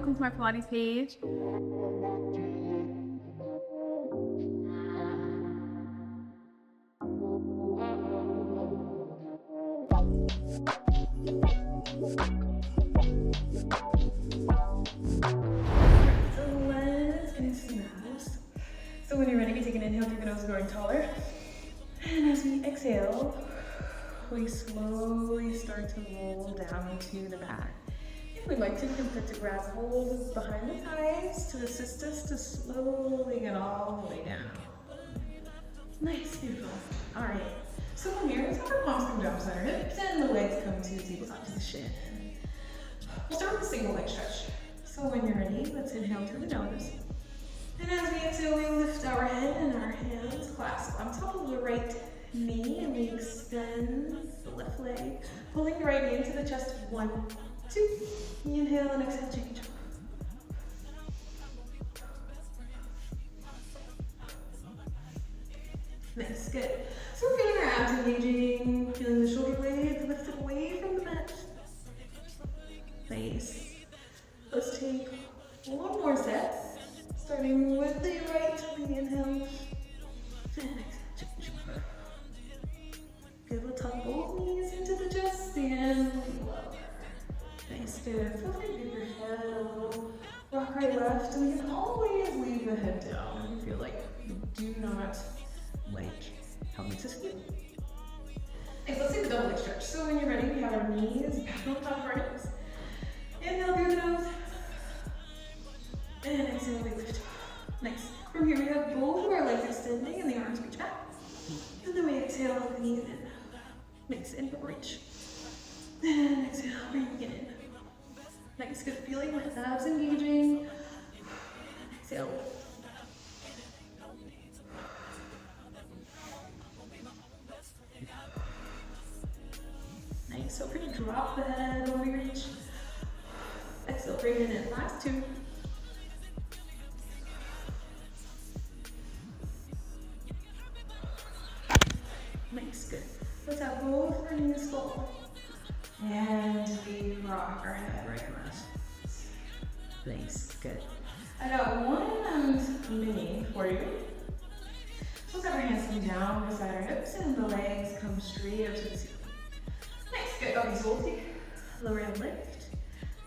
welcome to my Pilates page. So let's get into some abs. So when you're ready, take an inhale through the nose, growing taller. And as we exhale, we slowly start to roll down to the mat. If we'd like to, we can put to grab hold behind the thighs to assist us to slowly get all the way down. Nice, beautiful. All right, so from here, let's have our palms come down beside our hips and the legs come to tabletop to the shin. We'll start with a single leg stretch. So when you're ready, let's inhale through the nose. And as we exhale, we lift our head and our hands clasp on top of the right knee, and we extend the left leg, pulling the right knee into the chest. 1, 2. Inhale and exhale, change. Nice, good. So we're feeling our abs engaging, feeling the shoulder blades lifted away from the mat. Nice. Let's take one more set, starting with the right inhale and exhale, change. Good, we'll tuck both knees into the chest and lower. Nice, good. Feel free to give your head a little rock right left, and you can always leave the head down if you feel like you do not like how it makes us feel. Okay, let's take a double leg stretch. So when you're ready, we have our knees back on top of our hips. Inhale through the nose. And exhale, we lift. Nice. From here, we have both of our legs extending and the arms reach back. And then we exhale, the knees in. Nice, and reach. And exhale, bring it in. Nice, good feeling with abs engaging. Exhale. Nice, so we're gonna drop the head when we reach. Exhale, bring it in. Last 2. Nice, good. Let's have both our knees full. And we rock our head right and left. Nice, good. I got one mini for you. So let's have our hands come down beside our hips and the legs come straight up to the ceiling. Nice, good. Okay, so we'll take lower and lift.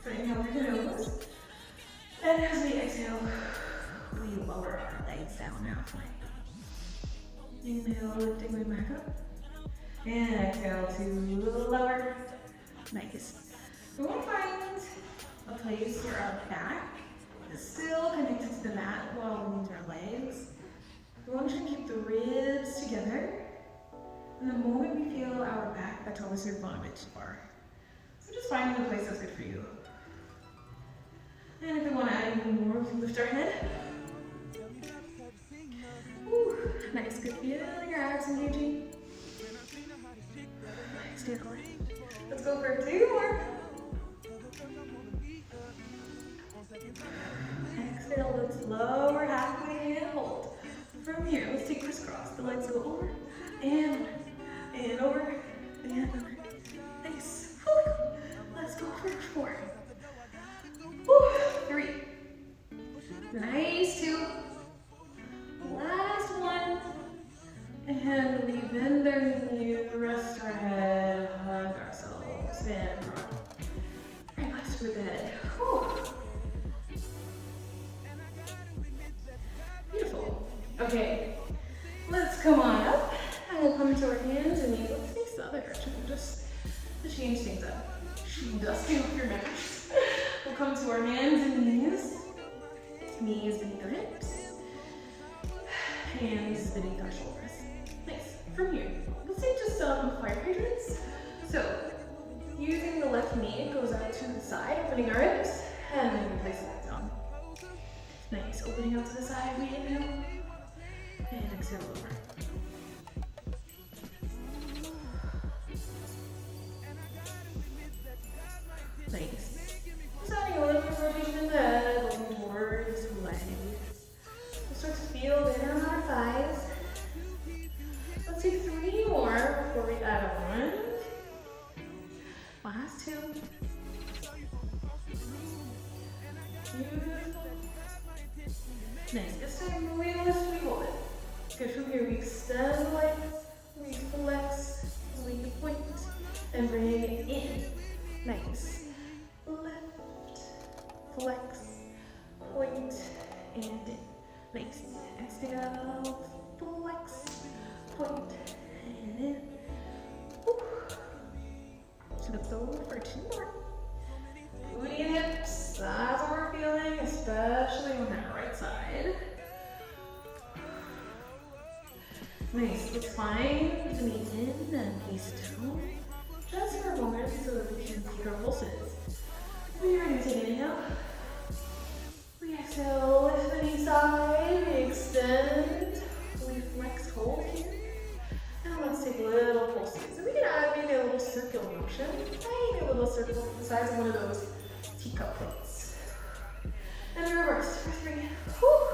So inhale through the nose. And as we exhale, we lower our legs down halfway. Inhale, lifting way back up. And exhale to lower. Nice. We want to find a place where our back is still connected to the mat while we move our legs. We want to keep the ribs together. And the moment we feel our back, that's always your bondage bar. So just finding a place that's good for you. And if we want to add even more, we lift our head. Woo. Nice, good feeling, your abs engaging. Stay quiet. Let's go for 2 more. Exhale, let's lower halfway and hold. From here, let's take crisscross. The legs go over and over and over. Nice. Woo. Let's go for 4. Woo. 3. Nice. 2. Last 1. And we bend our knees, rest our head, hug ourselves, and rock. Right left with the head. Whew. Beautiful. Okay, let's come on up, and we'll come to our hands and knees. Let's face the other direction, just to change things up. Dusting off your mattress. We'll come to our hands and knees. Knees beneath our hips. Hands beneath our shoulders. Nice. From here, let's take just some fire hydrants. So, using the left knee, it goes out to the side, opening our hips, and then we place it back down. Nice. Opening out to the side, we inhale, and exhale over. Nice. Just adding a little bit of rotation in the head, looking towards the legs. We'll start to feel in and out our thighs. Let's do 3 more before we add on. Last 2. Beautiful. Nice. This time we lift, we hold it. Good. From here, we extend the legs, we flex, we point, and bring it in. Nice. Lift, flex, point, and in. Nice. Exhale, flex, point, and in. Woo. So let's go for 2 more. Booty and hips, that's what we're feeling, especially on that right side. Nice, let's find the knee in and knees down. Just for a moment so that we can take our pulses. When you're ready to take an inhale, we exhale, lift the knee side, we extend, we flex, hold here. And let's take little pulses. And we can add maybe a little circular motion. Maybe a little circle the size of one of those teacup plates. And reverse for 3. Whew.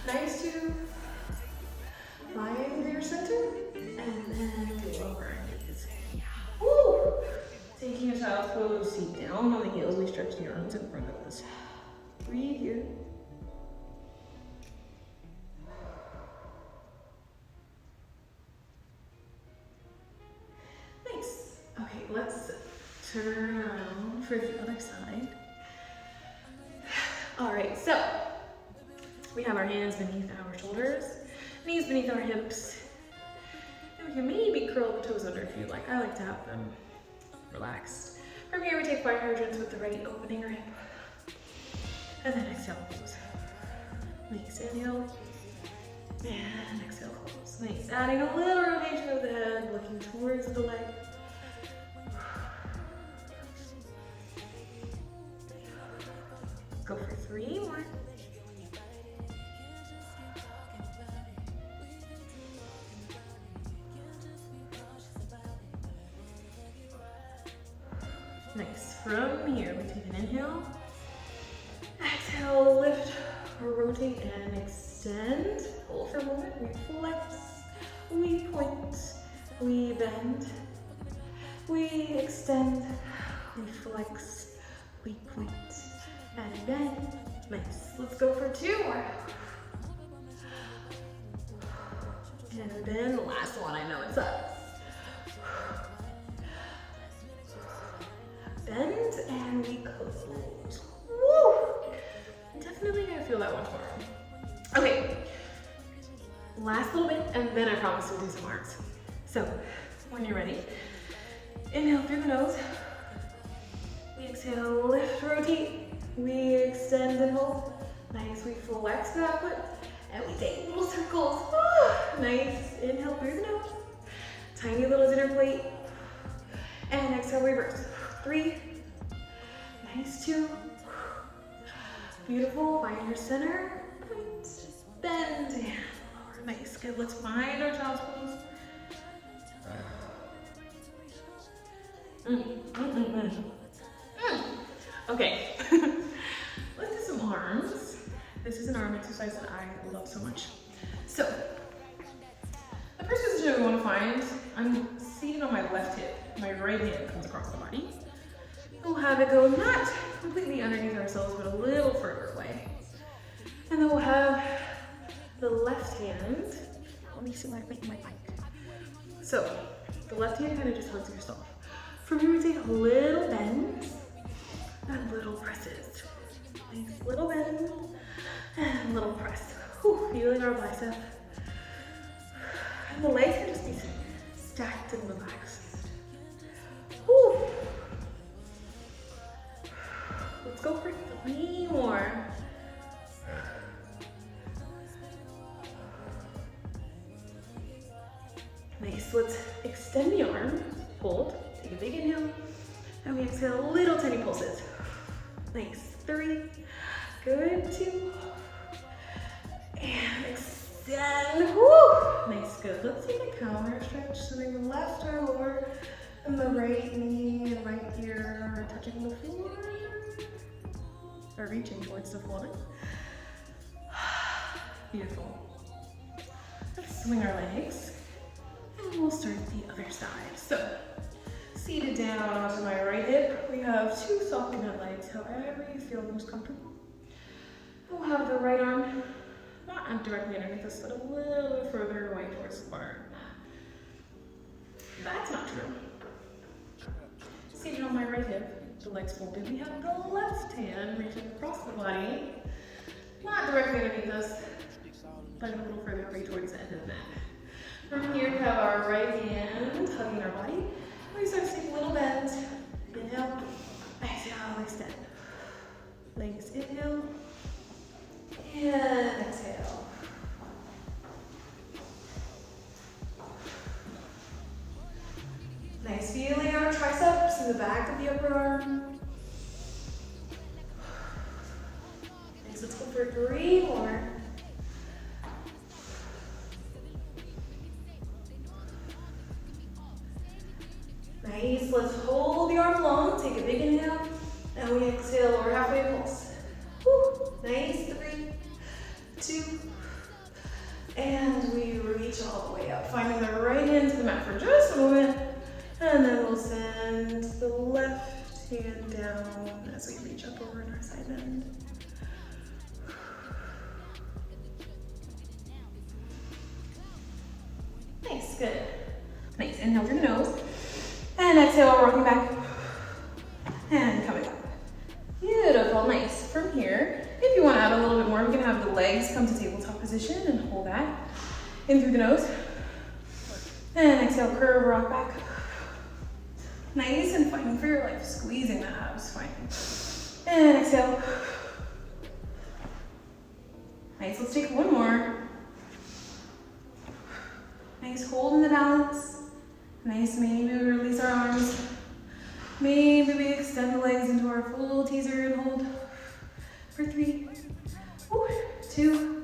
Nice 2. Find your center. And then lower knees. Woo. Taking a child's pose, seat down on the heels. We stretch the arms in front of us. Breathe here. Nice. Okay, let's turn around for the other side. All right, so we have our hands beneath our shoulders, knees beneath our hips. And we can maybe curl the toes under if you like. I like to have them relaxed. From here, we take fire hydrants with the right opening our hip. And then exhale, close. Nice, inhale. And exhale, close. Nice, adding a little rotation of the head, looking towards the leg. Go for 3 more. Nice. From here, we take an inhale. Exhale, lift, rotate, and extend. Hold for a moment. We flex, we point, we bend, we extend, we flex, we point, and bend. Nice. Let's go for 2 more. And then last one. I know it sucks. Bend and we close. Woo! Definitely gonna feel that one tomorrow. Okay, last little bit, and then I promise we'll do some arms. So, when you're ready, inhale through the nose. We exhale, lift, rotate. We extend and hold. Nice, we flex that foot, and we take little circles. Nice, inhale through the nose. Tiny little dinner plate. And exhale, reverse. 3. Nice, 2. Beautiful, find your center. Point, bend, and lower. Nice, good. Let's find our child's pose. Okay, let's do some arms. This is an arm exercise that I love so much. So, the first position we want to find, I'm seated on my left hip. My right hand comes across the body. We'll have it go not completely underneath ourselves, but a little further away. And then we'll have the left hand. Let me see my mic. So, the left hand kind of just hugs yourself. From here, we take little bends and little presses. Nice little bend and little press. Whew, feeling our bicep. And the legs can just be stacked and relaxed. Whew. Let's go for 3 more. Nice, let's extend the arm, hold, take a big inhale, and we exhale little tiny pulses. Nice, 3, good, 2, and extend, woo! Nice, good. Let's take a counter stretch, so the left arm lower, and the right knee and right ear are touching the floor, or reaching towards the floor. Beautiful. Let's swing our legs. And we'll start the other side. So, seated down onto my right hip, we have 2 soft net legs, however you feel most comfortable. We'll have the right arm not directly underneath us, but a little bit further away towards the barn. That's not true. Seated on my right hip, the legs folded. We have the left hand reaching across the body, not directly underneath us, but a little further away towards the end of the mat. From here, we have our right hand hugging our body. We start to take a little bend. Inhale, exhale, extend. Legs inhale, and exhale. Nice, feeling our triceps in the back of the upper arm. Nice, let's go for 3 more. Nice, let's hold the arm long, take a big inhale, and we exhale, lower halfway pulse. Woo. Nice, 3, 2, and we reach all the way up, finding the right hand to the mat for just a moment, and then we'll send the left hand down as we reach up over in our side bend. Nice, good. Nice, inhale through the nose. And exhale, rocking back and coming up. Beautiful, nice. From here, if you want to add a little bit more, we can have the legs come to tabletop position and hold that in through the nose. And exhale, curve, rock back. Nice, and fighting for your life, squeezing the abs, fine. And exhale. Nice, let's take one more. Nice, holding the balance. Nice, maybe we release our arms. Maybe we extend the legs into our full teaser and hold for 3, 2.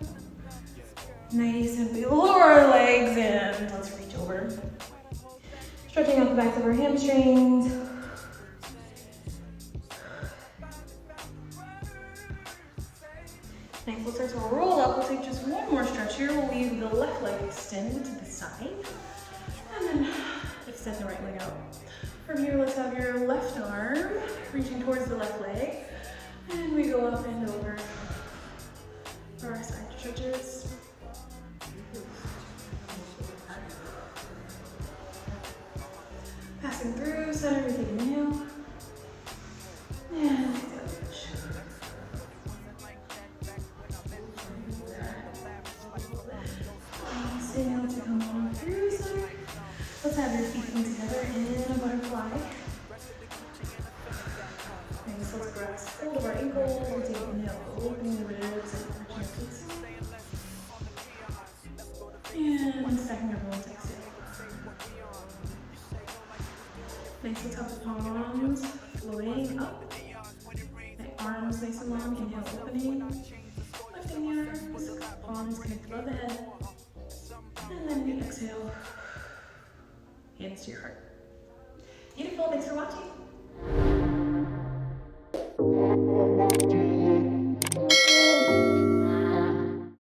Nice, and we lower our legs and let's reach over. Stretching out the backs of our hamstrings. Nice, we'll start to roll up. We'll take just one more stretch here. We'll leave the left leg extended to the side. And then extend the right leg out. From here, let's have your left arm reaching towards the left leg. And we go up and over for our side stretches. Passing through, center, we take an inhale. And exhale. Nice, inhale to come on through center. Let's have your feet come together in a butterfly. Nice, let's grasp hold of our ankle. We'll take an inhale, opening the ribs and arching our feet. And stacking our bones, exhale. Nice, let's have the palms floating up. The arms nice and long, inhale, opening. Lifting the arms, palms connect above the head. And then we exhale. Hands to your heart. Beautiful, thanks for watching.